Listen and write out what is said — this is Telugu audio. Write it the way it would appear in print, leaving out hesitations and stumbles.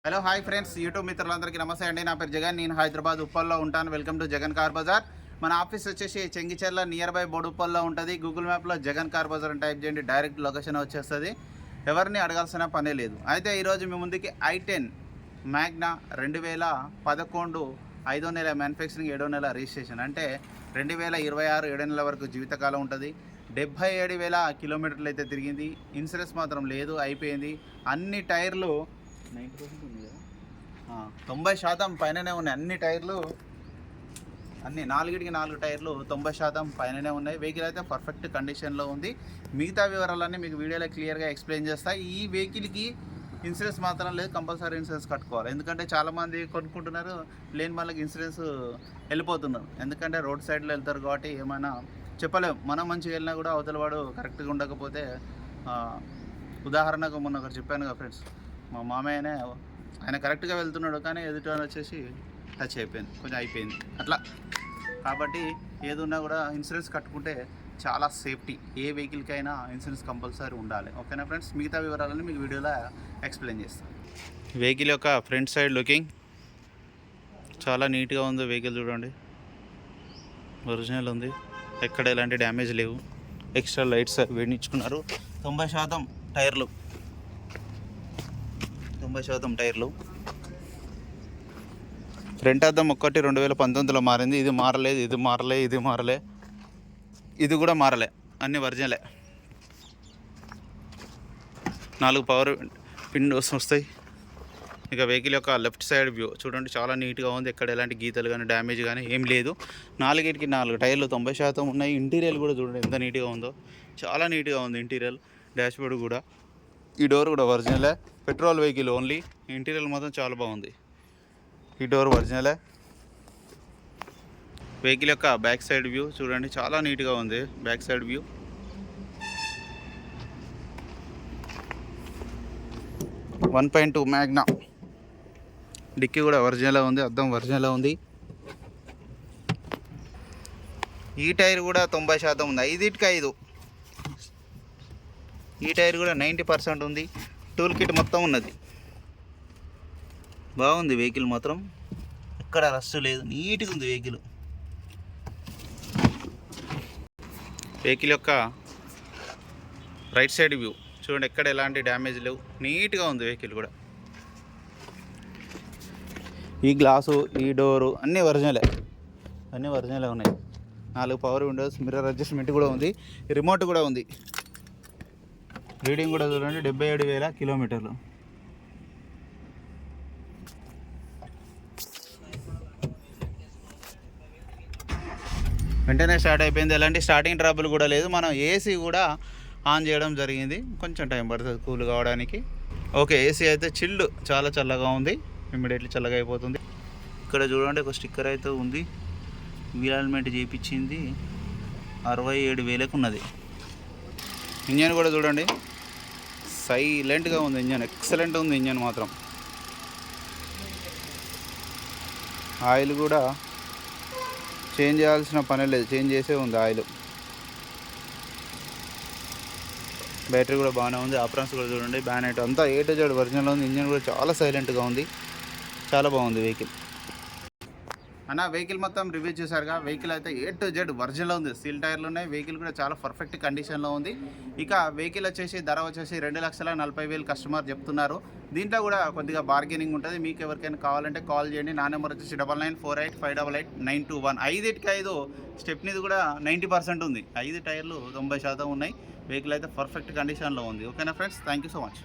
హలో హాయ్ ఫ్రెండ్స్, యూట్యూబ్ మిత్రులందరికీ నమస్తే అండి. నా పేరు జగన్. నేను హైదరాబాద్ ఉప్పల్లో ఉంటాను. Welcome to Jagan car Bazaar. మన ఆఫీస్ వచ్చేసి చెంగిచెర్ల నియర్ బై బోడుప్పల్లో ఉంటుంది. గూగుల్ మ్యాప్లో జగన్ కార్ బజార్ అని టైప్ చేయండి, డైరెక్ట్ లొకేషన్ వచ్చేస్తుంది. ఎవరిని అడగాల్సిన పనే లేదు. అయితే ఈరోజు మీ ముందుకి i10 మ్యాగ్నా 2011 5వ నెల మ్యానుఫ్యాక్చరింగ్ 7వ నెల రిజిస్ట్రేషన్, అంటే 2026 7 నెలల వరకు జీవితకాలం ఉంటుంది. 77,000 కిలోమీటర్లు అయితే తిరిగింది. ఇన్సూరెన్స్ మాత్రం లేదు, అయిపోయింది. అన్ని టైర్లు 90% ఉంది కదా, 90% పైననే ఉన్నాయి. అన్ని టైర్లు, అన్ని 4 టైర్లు 90% పైననే ఉన్నాయి. వెహికల్ అయితే పర్ఫెక్ట్ కండిషన్లో ఉంది. మిగతా వివరాలన్నీ మీకు వీడియోలో క్లియర్గా ఎక్స్ప్లెయిన్ చేస్తాయి. ఈ వెహికల్కి ఇన్సూరెన్స్ మాత్రం లేదు, కంపల్సరీ ఇన్సూరెన్స్ కట్టుకోవాలి. ఎందుకంటే చాలామంది కొనుక్కుంటున్నారు, లేని వాళ్ళకి ఇన్సూరెన్స్ వెళ్ళిపోతున్నారు. ఎందుకంటే రోడ్ సైడ్లో వెళ్తారు కాబట్టి ఏమైనా చెప్పలేము. మనం మంచిగా వెళ్ళినా కూడా అవతల వాడు కరెక్ట్గా ఉండకపోతే, ఉదాహరణకు మొన్న ఒకటి చెప్పాను కదా ఫ్రెండ్స్, మా మామయ్యనే, ఆయన కరెక్ట్గా వెళ్తున్నాడు కానీ ఎదుటి వచ్చేసి టచ్ అయిపోయింది, కొంచెం అయిపోయింది అట్లా. కాబట్టి ఏది ఉన్నా కూడా ఇన్సూరెన్స్ కట్టుకుంటే చాలా సేఫ్టీ. ఏ వెహికల్కైనా ఇన్సూరెన్స్ కంపల్సరీ ఉండాలి. ఓకేనా ఫ్రెండ్స్, మిగతా వివరాలని మీకు వీడియోలో ఎక్స్ప్లెయిన్ చేస్తాను. వెహికల్ యొక్క ఫ్రంట్ సైడ్ లుకింగ్ చాలా నీట్గా ఉంది. వెహికల్ చూడండి, ఒరిజినల్ ఉంది, ఎక్కడ ఎలాంటి డ్యామేజ్ లేవు. Extra lights వేయించుకున్నారు. 90% టైర్లు, 90% టైర్లు. ఫ్రంట్ అద్దం ఒక్కటి 2019లో మారింది. ఇది మారలేదు, ఇది మారలే, ఇది మారలే, ఇది కూడా మారలే, అన్నీ ఒరిజినలే. 4 పవర్ విండోస్ వస్తాయి. ఇక వెహికల్ యొక్క లెఫ్ట్ సైడ్ వ్యూ చూడండి, చాలా నీట్గా ఉంది. ఎక్కడ ఎలాంటి గీతలు కానీ డ్యామేజ్ కానీ ఏం లేదు. 4 టైర్లు 90% ఉన్నాయి. ఇంటీరియర్ కూడా చూడండి ఎంత నీట్గా ఉందో, చాలా నీట్గా ఉంది ఇంటీరియర్. డాష్బోర్డ్ కూడా, ఈ డోర్ కూడా ఒరిజినలే. Petrol vehicle only. ఇంటీరియర్ మాత్రం చాలా బాగుంది. ఈ డోర్ ఒరిజినలే. వెహికల్ యొక్క బ్యాక్ సైడ్ వ్యూ చూడండి, చాలా నీట్గా ఉంది. Back side view 1.2 Magna. Dickey కూడా ఒరిజినల్ ఉంది, అద్దం ఒరిజినల్ ఉంది. ఈ టైర్ కూడా 90% ఉంది, 5/5. ఈ టైర్ కూడా 90% ఉంది. టూల్ కిట్ మొత్తం ఉన్నది. బాగుంది వెహికల్ మాత్రం, ఎక్కడ రస్ట్ లేదు, నీట్గా ఉంది వెహికల్. వెహికల్ యొక్క రైట్ సైడ్ వ్యూ చూడండి, ఎక్కడ ఎలాంటి డ్యామేజ్ లేవు, నీట్గా ఉంది వెహికల్ కూడా. ఈ గ్లాసు, ఈ డోరు అన్నీ ఒరిజినలే, అన్నీ ఒరిజినలే ఉన్నాయి. 4 పవర్ విండోస్, మిర్రర్ అడ్జస్ట్మెంట్ కూడా ఉంది, రిమోట్ కూడా ఉంది. రీడింగ్ కూడా చూడండి, 77,000 కిలోమీటర్లు. వెంటనే స్టార్ట్ అయిపోయింది, ఎలాంటి స్టార్టింగ్ ట్రబుల్ కూడా లేదు. మనం ఏసీ కూడా ఆన్ చేయడం జరిగింది, కొంచెం టైం పడుతుంది కూల్ కావడానికి. ఓకే, ఏసీ అయితే చిల్డ్, చాలా చల్లగా ఉంది, ఇమ్మీడియట్లీ చల్లగా అయిపోతుంది. ఇక్కడ చూడండి ఒక స్టిక్కర్ అయితే ఉంది, వీల్ అలైన్మెంట్ చేయించింది, 67,000కు ఉన్నది. ఇంజన్ కూడా చూడండి, సైలెంట్గా ఉంది ఇంజన్, ఎక్సలెంట్ ఉంది ఇంజన్ మాత్రం. ఆయిల్ కూడా చేంజ్ చేయాల్సిన పని లేదు, చేంజ్ చేసే ఉంది ఆయిల్. బ్యాటరీ కూడా బాగానే ఉంది. ఆప్రాన్స్ కూడా చూడండి, బ్యానెట్ అంతా A to Z ఒరిజినల్ ఉంది. ఇంజన్ కూడా చాలా సైలెంట్గా ఉంది, చాలా బాగుంది వెహికల్. అన్న వెహికల్ మొత్తం రివ్యూ చేశారుగా. వెహికల్ అయితే A to Z ఒరిజినల్ ఉంది, సీల్ టైర్లు ఉన్నాయి. వెహికల్ కూడా చాలా పర్ఫెక్ట్ కండిషన్లో ఉంది. ఇక వెహికల్ వచ్చేసి ధర వచ్చేసి 2,40,000 కస్టమర్ చెప్తున్నారు. దీంట్లో కూడా కొద్దిగా బార్గెనింగ్ ఉంటుంది. మీకు ఎవరికైనా కావాలంటే కాల్ చేయండి. నా నెంబర్ వచ్చేసి 9948588921. 5/5 స్టెప్నీది కూడా 90% ఉంది. 5 టైర్లు 90% ఉన్నాయి. వెహికల్ అయితే పర్ఫెక్ట్ కండిషన్లో ఉంది. ఓకేనా friends, thank you so much.